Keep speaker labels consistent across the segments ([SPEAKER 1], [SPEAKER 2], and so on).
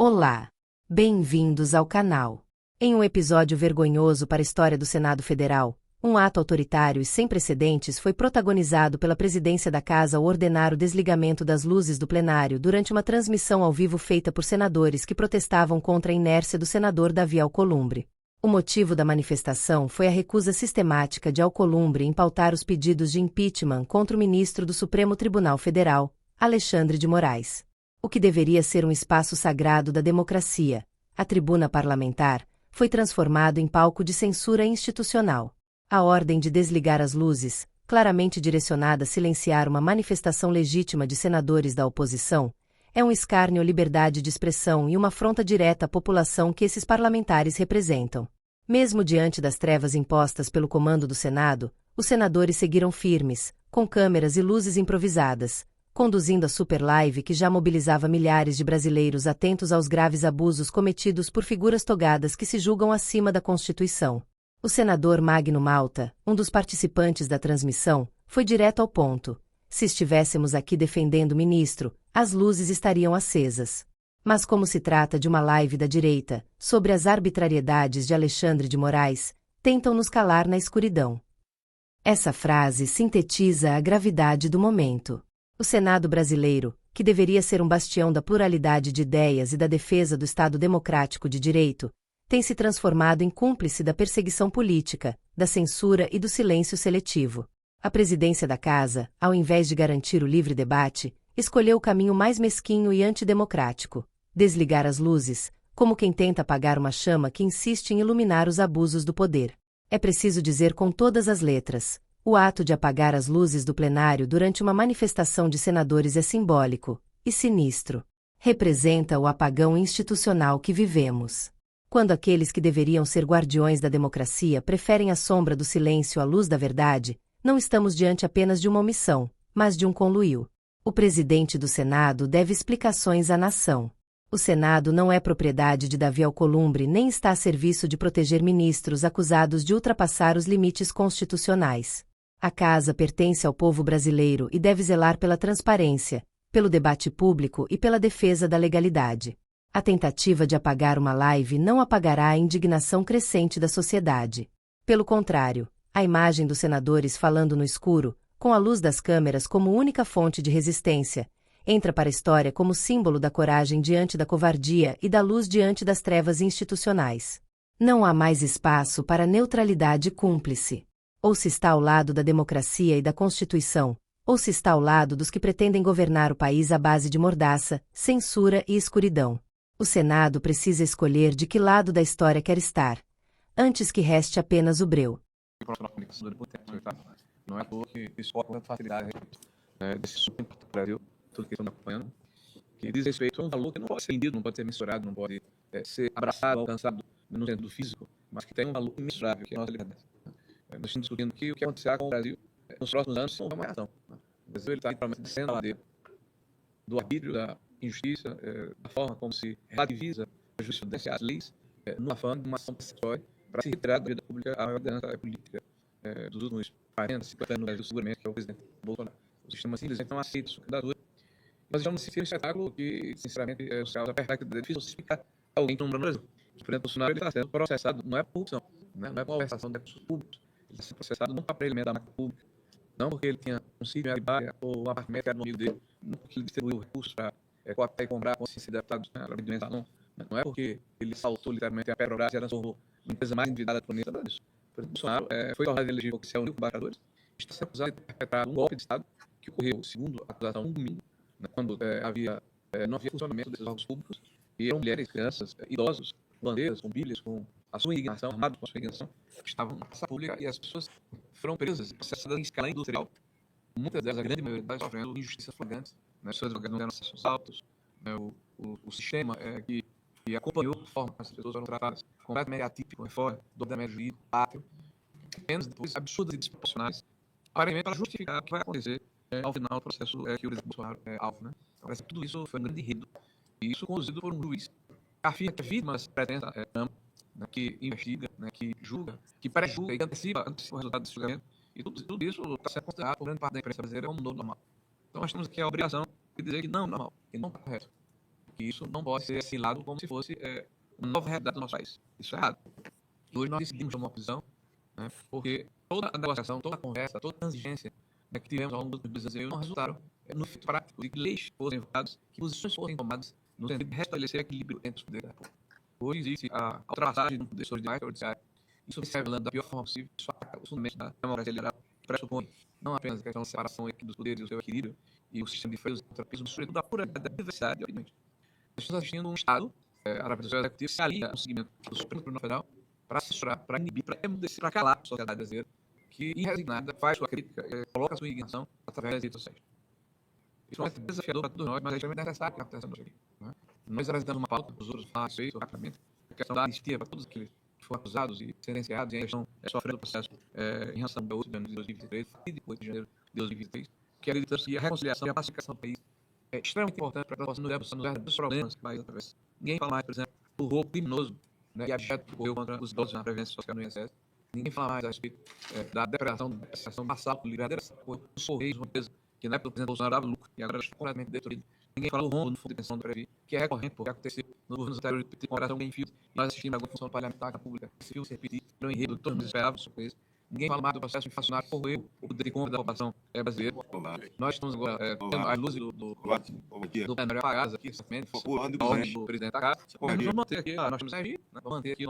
[SPEAKER 1] Olá! Bem-vindos ao canal. Em um episódio vergonhoso para a história do Senado Federal, um ato autoritário e sem precedentes foi protagonizado pela presidência da Casa ao ordenar o desligamento das luzes do plenário durante uma transmissão ao vivo feita por senadores que protestavam contra a inércia do senador Davi Alcolumbre. O motivo da manifestação foi a recusa sistemática de Alcolumbre em pautar os pedidos de impeachment contra o ministro do Supremo Tribunal Federal, Alexandre de Moraes. O que deveria ser um espaço sagrado da democracia, a tribuna parlamentar, foi transformado em palco de censura institucional. A ordem de desligar as luzes, claramente direcionada a silenciar uma manifestação legítima de senadores da oposição, é um escárnio à liberdade de expressão e uma afronta direta à população que esses parlamentares representam. Mesmo diante das trevas impostas pelo comando do Senado, os senadores seguiram firmes, com câmeras e luzes improvisadas, conduzindo a super live que já mobilizava milhares de brasileiros atentos aos graves abusos cometidos por figuras togadas que se julgam acima da Constituição. O senador Magno Malta, um dos participantes da transmissão, foi direto ao ponto. Se estivéssemos aqui defendendo o ministro, as luzes estariam acesas. Mas como se trata de uma live da direita, sobre as arbitrariedades de Alexandre de Moraes, tentam nos calar na escuridão. Essa frase sintetiza a gravidade do momento. O Senado brasileiro, que deveria ser um bastião da pluralidade de ideias e da defesa do Estado democrático de direito, tem se transformado em cúmplice da perseguição política, da censura e do silêncio seletivo. A presidência da Casa, ao invés de garantir o livre debate, escolheu o caminho mais mesquinho e antidemocrático: desligar as luzes, como quem tenta apagar uma chama que insiste em iluminar os abusos do poder. É preciso dizer com todas as letras: o ato de apagar as luzes do plenário durante uma manifestação de senadores é simbólico e sinistro. Representa o apagão institucional que vivemos. Quando aqueles que deveriam ser guardiões da democracia preferem a sombra do silêncio à luz da verdade, não estamos diante apenas de uma omissão, mas de um conluio. O presidente do Senado deve explicações à nação. O Senado não é propriedade de Davi Alcolumbre nem está a serviço de proteger ministros acusados de ultrapassar os limites constitucionais. A Casa pertence ao povo brasileiro e deve zelar pela transparência, pelo debate público e pela defesa da legalidade. A tentativa de apagar uma live não apagará a indignação crescente da sociedade. Pelo contrário, a imagem dos senadores falando no escuro, com a luz das câmeras como única fonte de resistência, entra para a história como símbolo da coragem diante da covardia e da luz diante das trevas institucionais. Não há mais espaço para neutralidade cúmplice. Ou se está ao lado da democracia e da Constituição, ou se está ao lado dos que pretendem governar o país à base de mordaça, censura e escuridão. O Senado precisa escolher de que lado da história quer estar, antes que reste apenas o breu.
[SPEAKER 2] Não é à toa que escolhe com facilidade desse assunto importante do Brasil, tudo que estão acompanhando, que diz respeito a um valor que não pode ser vendido, não pode ser mensurado, não pode ser abraçado, alcançado no sentido físico, mas que tem um valor imensurável, que é a nossa liberdade. Nós estamos discutindo aqui o que acontecerá com o Brasil nos próximos anos se não houver uma reação. O Brasil está literalmente descendo a ladeira do arbítrio, da injustiça, da forma como se relativiza a justiça, as leis, no afã de uma ação persecutória para se retirar da vida pública a liderança política dos últimos 40, 50 anos no Brasil, seguramente, que é o presidente Bolsonaro. O sistema simplesmente não aceita sua candidatura. Nós estamos nesse filme espetáculo que, sinceramente, é difícil explicar a alguém que não mora no Brasil. O presidente Bolsonaro está sendo processado, não é por corrupção, não é por malversação de recursos públicos. Ele está sendo processado não para elementar a máquina pública, não porque ele tinha um sítio em Aribaia ou um apartamento que era um amigo dele, não porque ele distribuiu recursos para cooptar e comprar a consciência de deputados, não é porque ele saltou literalmente a Petrobras e a transformou na empresa mais endividada do planeta, nada disso. O presidente Bolsonaro foi tornado elegível oficial único embaixadores, está sendo acusado de ter perpetrado um golpe de Estado que ocorreu, segundo a acusação, um domingo, quando não havia funcionamento desses órgãos públicos, e eram mulheres, crianças, idosos, bandeiras, com bíblias, com a sua indignação, armados com a sua indignação, que estavam na praça pública, e as pessoas foram presas, processadas em escala industrial, muitas delas, a grande maioria delas, sofrendo injustiças flagrantes, as pessoas não deram acesso aos autos, o sistema que acompanhou a forma como as pessoas foram tratadas, completamente atípico, fora do ordenamento jurídico, pátrio, penas depois absurdas e desproporcionais, aparentemente para justificar o que vai acontecer ao final do processo que o presidente Bolsonaro é alvo. Né? Parece que tudo isso foi um grande enredo, e isso conduzido por um juiz que afirma que a vítima se pretende, que investiga, que julga, que pré-julga e que antecipa o resultado desse julgamento, e tudo isso está sendo considerado por grande parte da imprensa brasileira como um novo normal. Então nós temos aqui a obrigação de dizer que não é normal, que não está correto, que isso não pode ser assimilado como se fosse uma nova realidade do nosso país. Isso é errado. E hoje nós decidimos tomar uma posição, né, porque toda a negociação, toda a conversa, toda a transigência, né, que tivemos ao longo dos 2 anos não resultaram no efeito prático de que leis fossem votadas, que posições fossem tomadas no sentido de restabelecer equilíbrio entre os poderes da República. Hoje existe a ultrapassagem do poder extraordinário e judiciário. Isso se revelando da pior forma possível, isso ataca os fundamentos da democracia liberal, que pressupõe não apenas a questão da separação dos poderes e o seu equilíbrio, e o sistema de freios e contrapesos, mas sobretudo a pura da diversidade, obviamente. Nós estamos assistindo um Estado, a representação executiva, se alia ao segmento do Supremo Tribunal Federal para censurar, para inibir, para emudecer, para calar a sociedade brasileira, que, irresignada, faz sua crítica, coloca a sua indignação através das redes sociais. Isso é desafiador para todos nós, mas é extremamente necessário que aconteça aqui. Né? Nós apresentamos uma pauta, os outros falam isso rapidamente, a questão da anistia para todos aqueles que foram acusados e sentenciados e ainda estão sofrendo o processo em relação ao 8 de janeiro de 2023, e depois de janeiro de 2023, que acreditamos que a reconciliação e a pacificação do país é extremamente importante para que nós possamos nos livrar dos problemas que o país atravessa. Ninguém fala mais, por exemplo, do roubo criminoso, né, e abjeto que ocorreu contra os idosos na Previdência Social no INSS. Ninguém fala mais a respeito da depredação, da depreciação massal, do livradeiro, dos Correios, uma empresa que na época do presidente Bolsonaro dava lucro e agora está completamente destruído. Ninguém fala do rombo no fundo de pensão do Previ, que é recorrente, porque aconteceu no governo anterior de comparação com Greenfield. Nós assistimos a função parlamentar da Pública, esse fio se repetir, no enredo que todos nós esperávamos sobre isso. Ninguém fala mais do processo inflacionário que ocorreu, o poder de compra da população brasileira. Nós estamos agora tendo as luzes do plenário apagadas aqui, recentemente, a ordem do presidente da casa. Mas nós vamos manter aqui, nós temos que vamos manter aqui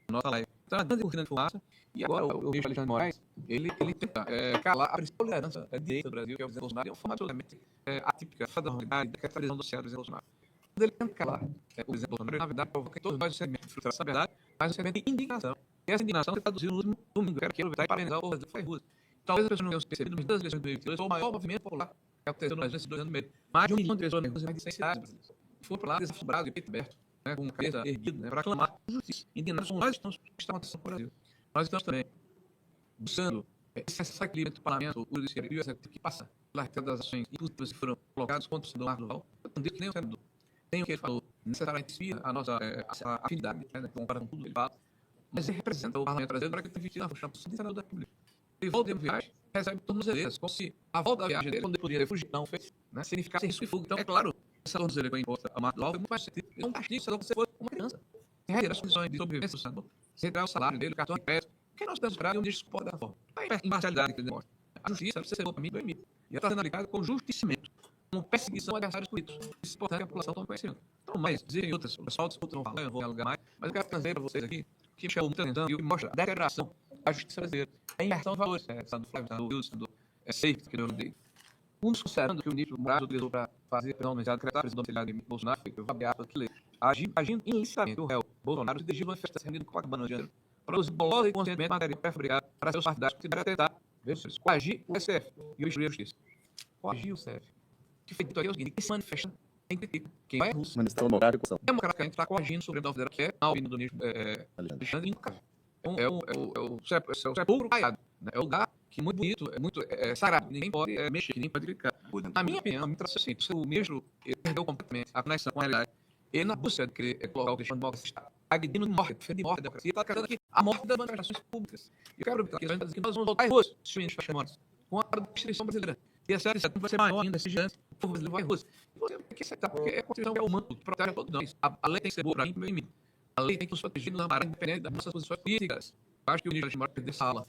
[SPEAKER 2] nossa live. Então, a grande cortina de fumaça, e agora eu vejo o Alexandre de Moraes, ele tenta calar a principal liderança da direita do Brasil, que é o presidente Bolsonaro, de uma forma absolutamente atípica, fora da normalidade, da capitalização do Senado do presidente Bolsonaro. Quando ele tenta calar o presidente Bolsonaro, ele, na verdade, provoca em todos nós um sentimento de frustração, na verdade, mas um sentimento de indignação. E essa indignação se traduziu no último domingo, que era que ele vai parabenizar o povo brasileiro, foi ruas. Talvez as pessoas não tenham percebido, mas das eleições de 2022 foi o maior movimento popular que aconteceu no Brasil nesses 2 anos e meio. Mais de 1 milhão de pessoas, mais de 100 cidades brasileiras. E foram para lá desassombrados, de peito aberto, né, com a cabeça erguida, né, para aclamar justiça. Indignados com nós estamos o que está acontecendo no Brasil. Nós estamos também buscando esse equilíbrio entre o parlamento, o judiciário e o executivo que passa pela retirada das ações impositivas que foram colocadas contra o senador Marcos Duval. Eu não digo que nem o senador. Tem o que ele falou, necessariamente desvia a nossa afinidade, né, comparado com tudo que ele fala, mas ele representa o parlamento brasileiro para que ele tenha vestido a função de senador da República. Ele volta de uma viagem, recebe tornozeleiras, como se a volta da viagem dele, quando ele podia fugir, não fez, né, significasse risco de fuga. Então, é claro, essa tornozeleira que foi imposta a Marcos Duval foi muito mais sentido. É um castigo, se você for uma criança. Tem retirar as condições de sobrevivência do senador, se retirar o salário dele, o cartão de crédito. O que nós temos esperado é um dia de suporte da forma. A imparcialidade que ele demonstra. A justiça precisa ser boa para mim e para mim. E ela está sendo aplicada com justicimento, com perseguição a adversários políticos. Isso é importante que a população tome conhecimento. Então, mas dizem outras, o pessoal disputa, não fala, eu não vou alugar mais, mas eu quero trazer para vocês aqui, que chamou muita atenção e mostra a deterioração da justiça brasileira, a inversão de valores, do Flávio, do Wilson, do Seixas, que eu dei. Uns considerando que o ministro Moraes utilizou para fazer, pelo menos, decretar a prisão domiciliar de Bolsonaro, que eu vou abrir aspas, que lê, agindo ilicitamente o réu Bolsonaro se dirigiu a uma manifestação reunida com o Copacabana no Rio de Janeiro, produzir bolosa e conscientemente matéria pré-fabricada para seus partidários que tiveram a tentar, coagir o STF e obstruir a justiça. Coagir o STF. O que foi dito aqui é o seguinte: quem se manifesta tem critica. Quem vai é russo. Democraticamente está coagindo o Supremo da Federação, que é a opinião do ministro Alexandre Incapaz. É o sepulcro caiado. É o lugar que é muito bonito, é muito sagrado. Ninguém pode mexer, ninguém pode criticar. Na minha opinião, me traz assim: o ministro perdeu completamente a conexão com a realidade. Ele, na busca de querer colocar o questão de democracia, está agredindo de morte, defendendo de morte da democracia, está trazendo aqui a morte das manifestações públicas. E eu quero aproveitar que a gente está dizendo que nós vamos voltar às ruas, destruindo as chamadas, com a Constituição brasileira. E a série vai ser maior ainda, exigente, o povo brasileiro vai às ruas. E você tem que aceitar, porque é a Constituição que é o manto que protege a todos nós. A lei tem que ser boa para mim e para o meu inimigo. A lei tem que nos proteger, nos amparar, independente das nossas posições políticas. Eu acho que o ministro Alexandre perdeu essa aula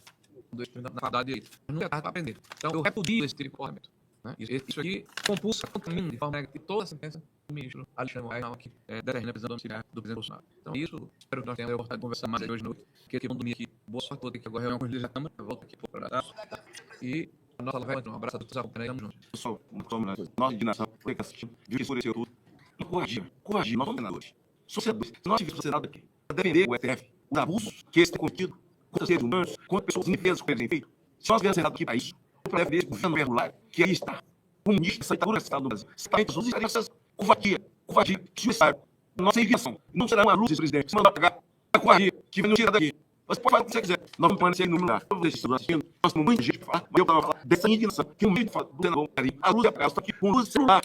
[SPEAKER 2] na faculdade de direito. Mas nunca é tarde para aprender. Então, eu repudio esse tipo de comportamento. Né? Isso aqui compulsa, contamina de forma negativa toda a sentença do ministro Alexandre Moraes, que determina a prisão domiciliar do presidente Bolsonaro. Então, isso, espero que nós tenhamos a oportunidade de conversar mais hoje à noite. Porque aqui vamos dormir aqui. Boa sorte, vou ter que agora reunião com os líderes da Câmara. Eu volto aqui para dar. E a nossa live vai ter um abraço a todos acompanhando. Tamo junto.
[SPEAKER 3] Pessoal, nossa indignação foi que assistiu, viu que escureceu tudo. Não coagir, nós somos senadores. Sociedades, se nós tivéssemos Senado aqui, para defender o STF, os abusos que esse tem cometido contra seres humanos, contra pessoas indefesas que eles têm feito, se nós tivéssemos Senado aqui para isso, para defender esse governo regular, que aí está, comunista, essa ditadura do Brasil, certamente as luzes estariam covardia, desnecessário. Nossa indignação não será uma luz, presidente, se mandar pagar a covardia que vai nos tirar daqui. Você pode falar o que você quiser, nós vamos permanecer no lugar. Vocês estão assistindo, nós temos muita gente para falar, mas eu estava falando dessa indignação, que no meio do senador, a luz é apagada, estou aqui com luz celular.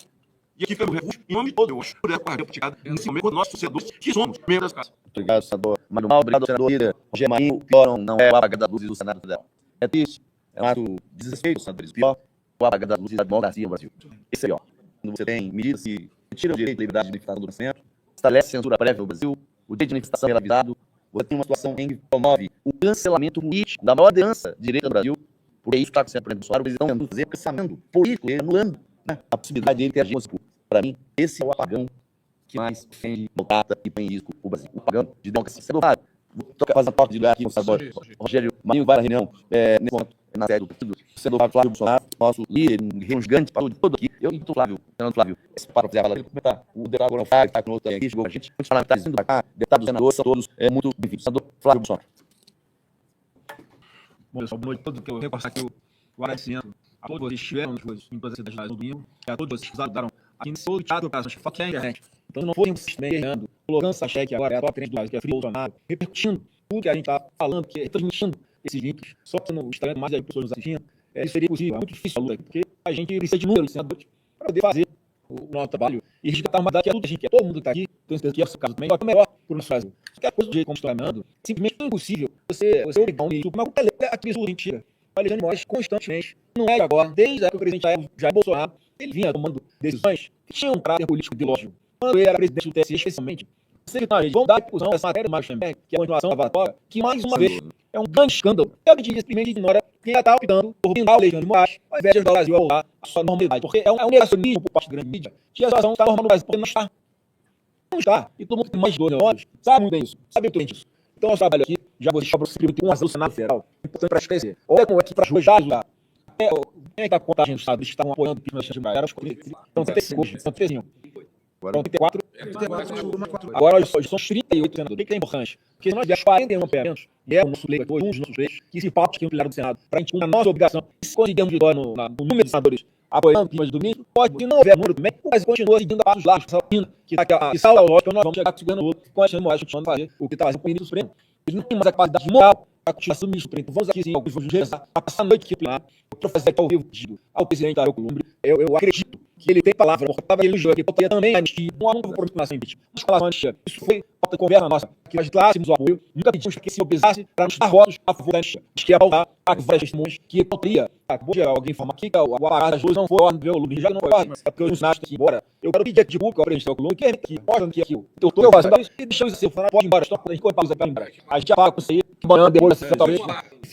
[SPEAKER 3] E aqui pelo refúgio, em nome de todo, eu acho, por essa covardia praticada nesse momento, nós, torcedores, que somos membros das casas.
[SPEAKER 4] Obrigado, senador Mário Mal. Obrigado, senador Líder. Roger Marinho. O pior não é o apagar das luzes do Senado Federal. É triste. É um ato de desrespeito, senadores. O pior é o apagar das luzes da democracia no Brasil. Esse é o pior. Quando você tem medidas que retira o direito de liberdade de manifestação do pensamento, estabelece censura prévia no Brasil, o direito de manifestação é realizado. Você tem uma situação em que promove o cancelamento político da maior liderança de direita do Brasil, porque isso está acontecendo, por exemplo, Bolsonaro, eles estão tentando fazer cancelamento político, anulando, né, a possibilidade de ele ter agido. Para mim, esse é o apagão que mais ofende, maltrata e põe em risco o Brasil. O apagão de democracia. Estou fazendo parte de lugar aqui, o senador Rogério Marinho vai à reunião, nesse momento, na sede do partido, o senador Flávio Bolsonaro, nosso líder, um guerreiro gigante, para todo aqui. Eu e o Fernando Flávio, para fazer a fala dele, comentar. O deputado Agora Flávio, que está conosco aqui, chegou com a gente, muitos parlamentares vindo para cá, deputados, senadores, são todos muito bem-vindos. Senador Flávio Bolsonaro.
[SPEAKER 5] Bom, pessoal, boa noite a todos. Quero reforçar aqui o agradecimento a todos vocês que estiveram em todas as cidades do domingo, e a todos vocês que ajudaram aqui nesse outro teatro, operações que foquem a internet. Então não foi um sistema errando, colocando essa cheque agora, é a top trend do Brasil, que é Free Bolsonaro, repercutindo tudo que a gente está falando, que é transmitindo esses links, só que no Instagram, mais aí pessoas nos assistindo, isso seria possível. É muito difícil a luta, porque a gente precisa de números de senadores para poder fazer o nosso trabalho e resgatar uma data que é tudo a gente quer, todo mundo que está aqui, tenho certeza que é o seu caso também, é o melhor para o nosso Brasil. Só que a coisa do jeito como está caminhando, simplesmente é impossível você obrigar um ministro, mas o que é absurdo, mentira. O Alexandre Moraes constantemente, não é agora, desde a época do presidente Jair Bolsonaro, ele vinha tomando decisões que tinham um caráter político ideológico. Quando ele era presidente do TSE, especialmente, secretários vão dar a discussão dessa matéria do Marcos Schemberg, que é a continuação da lavatória, que mais uma vez é um grande escândalo. É o que simplesmente ignora quem já está optando por blindar o Alexandre Moraes, ao invés de ajudar o Brasil a voltar à sua normalidade. Porque é um negacionismo por parte da grande mídia que a situação está normal no Brasil, porque não está. Não está. E todo mundo que tem mais de 12 anos sabe muito bem isso, sabe muito bem disso. Então, nosso trabalho aqui, já vou deixar para você ter um azul do Senado Federal, é importante para esclarecer. Olha como é que para as ruas já ajudar. Quem é que está com contagem do Estado? Eles estavam apoiando o PIB no Alexandre Moraes. Então, 35 hoje, são 3 Agora 34. Agora, olha só, são 38 senadores. O que é importante? Porque se nós tivermos 41 apoiamentos, e é o nosso leigo hoje, um dos nossos leigos, que se pauta que é um pilar do Senado, para a gente cumprir a nossa obrigação, e se conseguirmos de dó no número de senadores apoiando o PIB do ministro, pode, se não houver número também, mas continua seguindo a parte dos largos, que está aqui, que salva lógica, nós vamos chegar segurando o outro, com a Alexandre Moraes continuando a fazer o que está fazendo com o ministro Supremo. Ele não tem mais a capacidade moral para continuar sendo ministro Supremo. Então, vamos aqui sim, alguns vamos rezar, a passar a noite aqui plenário, para fazer aqui ao vivo ao presidente Ariel Columbre. Eu acredito que ele tem palavra, porque estava ele no jogo aqui, porque também anistia, não há um compromisso com a anistia. Mas com a anistia, isso foi falta de conversa nossa, que nós dássemos o apoio, nunca pedimos que se obesasse para nos dar votos a favor da anistia. Acho que ia pautar para que várias testemunhas que poderia, alguém informar aqui que o aparato das duas não foi ordem do Columbre, já que não foi ordem, é porque os funcionários têm que ir embora. Eu quero pedir aqui de público ao presidente do Columbre, que é aqui, mostrando que aqui, eu estou fazendo isso, e deixamos assim, o funcionário pode ir embora, a gente corta para ir embora. A gente já fala com isso aí, que amanhã demora talvez,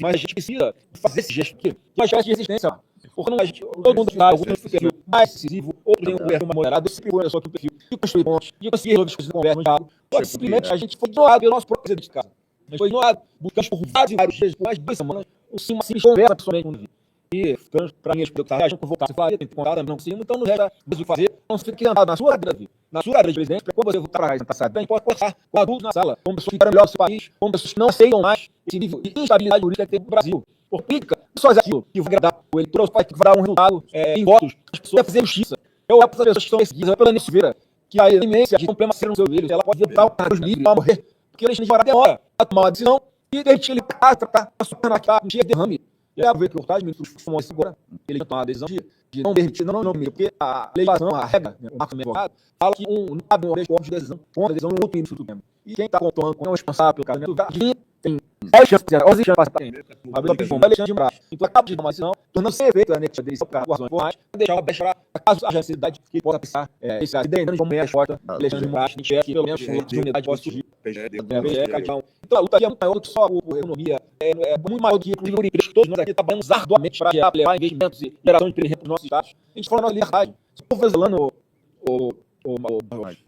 [SPEAKER 5] mas a gente precisa fazer esse gesto aqui, uma gesto de resistência, porque não, todo mundo final, alguns têm um perfil mais decisivo, outros têm um perfil mais moderado, eu sempre vou só que o perfil de construir pontos, de conseguir resolver as coisas de conversa no diálogo. Só que simplesmente a gente foi ignorado pelo nosso próprio presidente de casa. A gente foi ignorado, buscamos por vários e vários dias, por mais de 2 semanas, uma simples conversa pessoalmente com ele. E ficando para mim, a gente convocar, você fala, tem que contar, também não conseguimos, então não resta o que fazer, não se fique sentado na sua cadeira de presidente, para quando você voltar para casa, passar bem, pode conversar com adultos na sala, com pessoas que querem melhor do seu país, com pessoas que não aceitam mais esse nível de instabilidade política que tem no Brasil. Por política, só é aquilo que vai agradar o eleitor, que vai dar um resultado em votos, as pessoas vão fazer justiça. Eu olho para as pessoas que estão perseguidas, eu pela Nice Silveira, que a imensa de problema ser no seu joelho, ela pode evitar os livros para morrer, porque ele de demora a tomar uma decisão e de repente ele está sofrendo aqui, cheio de derrame. E aí, ver que o Cortaz, o ministro Fumão segura, ele tomou a decisão de não permitir, não, porque a legislação, a regra, o Marcos Advogado, fala que não cabe um corpo de decisão contra a decisão de um outro ministro do Supremo. E quem está controlando, quem é o responsável pelo casamento, tem 10 chances, 11 chances de passar a Alexandre de Moraes. Então, acaba de tomar uma decisão, tornando sem efeito a negativa decisão, por causa por mais, para deixar uma brecha para caso haja necessidade que ele possa pensar, esse caso, drenando de uma meia porta, Alexandre de Moraes, que pelo menos de unidade possa surgir. Então, a luta aqui é muito maior do que só a economia, é muito maior do que, inclusive, o emprego que todos nós aqui trabalhamos arduamente para levar investimentos e geração de emprego para os nossos estados. A gente fala na nossa liberdade. Se o povo venezuelano,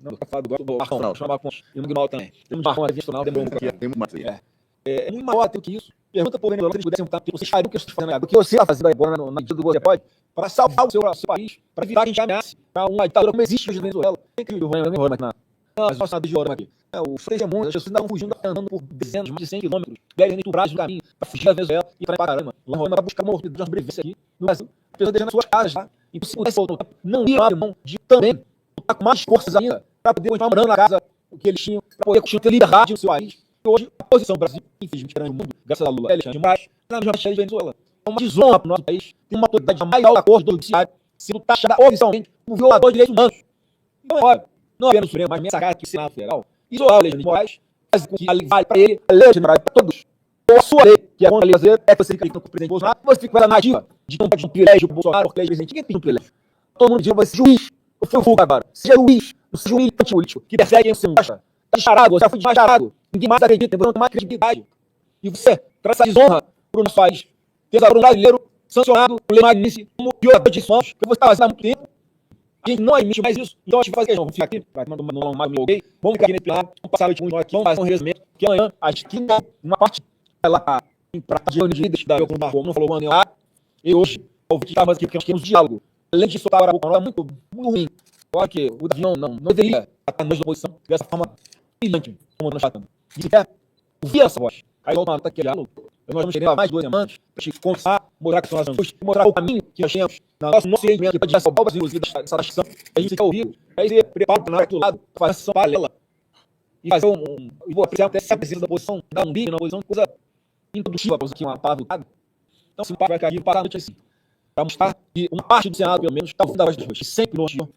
[SPEAKER 5] não, falar do Marcão, chamar com o Miguel também. Temos Marcão, a nacional, demorou um pouquinho. É muito maior do que isso. Pergunta para o venezuelano se eles pudessem votar, porque vocês fariam o que eu estou fazendo, do que você está fazendo agora na medida do que você pode, para salvar o seu país, para evitar que a gente ameace para uma ditadura como existe hoje na Venezuela. É incrível, nós nossos de ouro aqui. Os testemunhos, as pessoas ainda fugindo, andando por dezenas, mais de 100 quilômetros, 10 anos do caminho, para fugir da Venezuela e para ir para Caramba. Lá para buscar uma oportunidade de sobrevivência aqui no Brasil. As pessoas deixando as suas casas lá. E se pudesse voltar, não ia abrir mão de também lutar com mais forças ainda, para poder continuar morando na casa o que eles tinham, para poder continuar ter liberdade no seu país. E hoje, a posição do Brasil, infelizmente, grande mundo, graças a Lula, Alexandre de Moraes, na mesma taxa de Venezuela. É uma desonra para o nosso país. Tem uma autoridade maior da Corte do Judiciário sendo taxada oficialmente como violador de direitos humanos. Não apenas o Supremo, mas nessa cara aqui, o Senado Federal, isolar o Alexandre de Moraes, faz com que vale para ele, a lei de Moraes para todos. Ou a sua lei, que é a lei brasileira, é que você acredita com o presidente Bolsonaro, você fica com ela nativa de não pode um privilégio para o Bolsonaro, porque ele é presidente. Ninguém tem um privilégio. Todo mundo diz, vai ser juiz, Eu fui o Fuga agora. Seja Luiz, não seja um militante político que persegue quem você não gosta. Tá descarado, você já foi desmascarado. Ninguém mais acredita, você não tem mais credibilidade. E você traz essa desonra para o nosso país. Fez um brasileiro sancionado por Lei Magnice como violador de sonhos, que você está vacinado há muito tempo. A gente não admite mais isso. Então a gente vai fazer questão. Vamos ficar aqui, para não alongar meu gay. Vamos ficar aqui nesse plenário, vamos passar a noite muito aqui, vamos fazer um resumento, que amanhã, às 15 uma parte vai lá para de ano de líderes da Como não falou o Mano lá. E hoje, eu vou ficar mais aqui, porque nós temos diálogo. Além de soltar a boca, é muito ruim. Olha que o Davi não deveria estar na oposição dessa forma brilhante, como nós tratamos. E se quer ouvir essa voz, aí volta uma aqui diálogo. Nós vamos ter mais 2 semanas para te conversar, mostrar que são as angústias, mostrar o caminho que nós temos, nosso entendimento, que pode salvar o Brasil, inclusive, dessa taxação. A gente quer ouvir, aí você prepara para o lado, para fazer essa paralela. E fazer e vou apreciar até se a presença da oposição, dar um bico na oposição, coisa improdutiva, para usar aqui uma palavra educada. Então, se o papo vai cair, para a noite assim. Para mostrar que uma parte do Senado, pelo menos, está ouvindo a voz das ruas, que sempre nos ajudou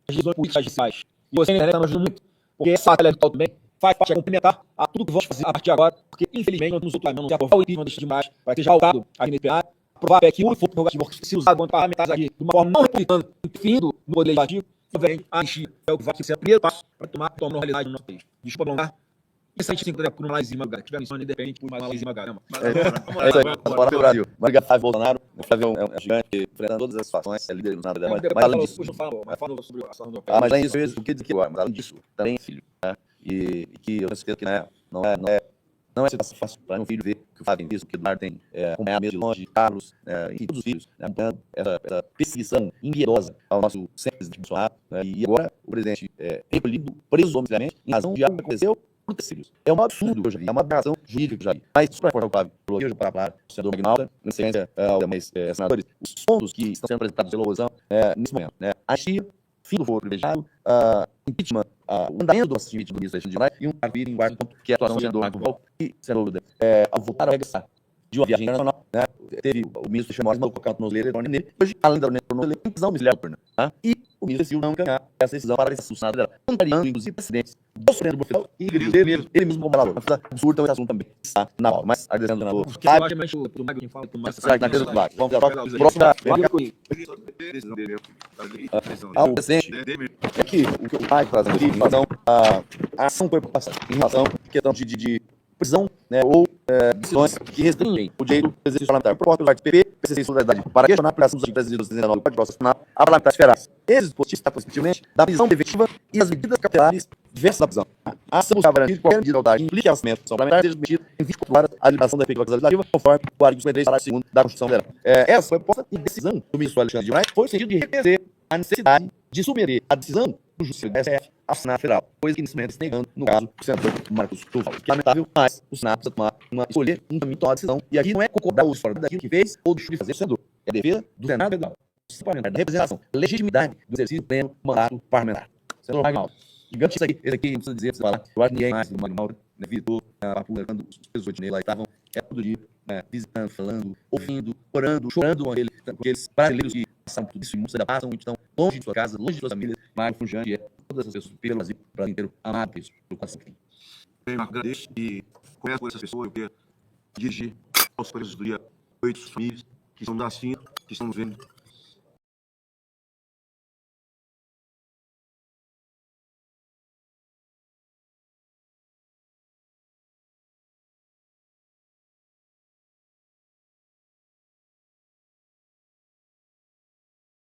[SPEAKER 5] as decisões políticas judiciais. E você, na internet, está nos ajudando muito, porque essa batalha eleitoral também faz parte de complementar a tudo que vamos fazer a partir de agora, porque, infelizmente, nós temos outro caminho, não aprovar o impeachment deixa demais, para que seja voltado aqui nesse plenário, aprovar a PEC único, for se usado quanto parlamentares aqui, de uma forma não republicana, interferindo no poder legislativo, e vem a anistia, é o que vai ser o primeiro passo para tomar a normalidade no nosso país. Desculpa alongar. Isso a gente tem que por uma Laís Magalhães. Tiver missão independente por uma Laís Magalhães.
[SPEAKER 4] É isso aí. Bora pro Brasil. Marga Flávio Bolsonaro. O Flávio é um gigante, enfrentando todas as situações, é líder do nada dela. Mas além disso. Mas além disso, o que dizer agora? Mas além disso, também é filho. Né? E que eu tenho certeza que não é situação fácil para um filho ver que o Flávio tem visto, que o Eduardo tem acompanhado mesmo de longe, Carlos, enfim, todos os filhos, acompanhando essa perseguição impiedosa ao nosso sempre presidente Bolsonaro. E agora o presidente recolhido, preso domiciliarmente, em razão de algo que aconteceu. É um absurdo que eu já vi, é uma aberração jurídica que eu já vi. Mas isso para o Flávio, falou aqui, eu já para falar, o senador Magnalda, na sequência, demais senadores, os pontos que estão sendo apresentados pela oposição nesse momento, né? Anistia, fim do foro privilegiado, impeachment, o andamento do assistente do ministro de Moraes e um cargo em quarto ponto, que é a atuação do senador Marco Vol e senador Lula. Ao voltar a regressar de uma viagem internacional, né? Teve o ministro chamou de colocar no brasileiro nele. Hoje, além da União em prisão domiciliar noturna, tá? E o ministro decidiu não encaminhar essa decisão para a Senado Federal, contrariando, inclusive, precedentes do Supremo Tribunal Federal e ele mesmo como valor. Mas absurdo, então esse assunto também está na hora. Mas agradecendo na boa. Vamos para a próxima. O presidente é que o que o Mike traz aqui em relação à ação foi passada, em relação à questão de prisão, né, ou decisões que restringem o direito do exercício parlamentar. Proposta pelo partido PP, PCC e Solidariedade, para questionar a aplicação dos artigos 319 do Código de Processo Penal a parlamentares federais. Esses dispositivos tratam respectivamente da prisão preventiva e as medidas cautelares diversas da prisão. A ação buscava garantir que qualquer medida cautelar que implique arrastamento da parlamentar seja submetida em 24 horas à liberação da efetiva legislativa, conforme o artigo 53, parágrafo 2º da Constituição Federal. Essa foi a proposta e decisão do ministro Alexandre de Moraes foi no sentido de reconhecer a necessidade de submeter a decisão do Judiciário da STF ao Senado Federal, coisa que nesse momento está negando, no caso, o senador Marcos Duval. Que é lamentável, mas o Senado precisa escolher um caminho, tomar uma decisão, e aqui não é concordar ou discordar daquilo que fez ou deixou de fazer o senador. É a defesa do Senado Federal, parlamentar, da representação, da legitimidade do exercício pleno do mandato parlamentar. Senador Magnaldo. Gigante isso aqui, esse aqui, não precisa dizer, precisa falar. Eu acho que ninguém mais do Magnaldo, né, visitou a Papuda, quando os presos rotineiros lá estavam, todo dia, visitando, falando, ouvindo, orando, chorando com aqueles brasileiros que passam por tudo isso e muitos ainda passam, estão longe de sua casa, longe de suas famílias. Mário Funjante todas essas pessoas pelo Brasil, o Brasil inteiro, amado por isso, pelo quase fim.
[SPEAKER 3] Eu agradeço e começo por essas pessoas, eu queria dirigir aos presos do dia 8 famílias que estão nascendo, que estão vendo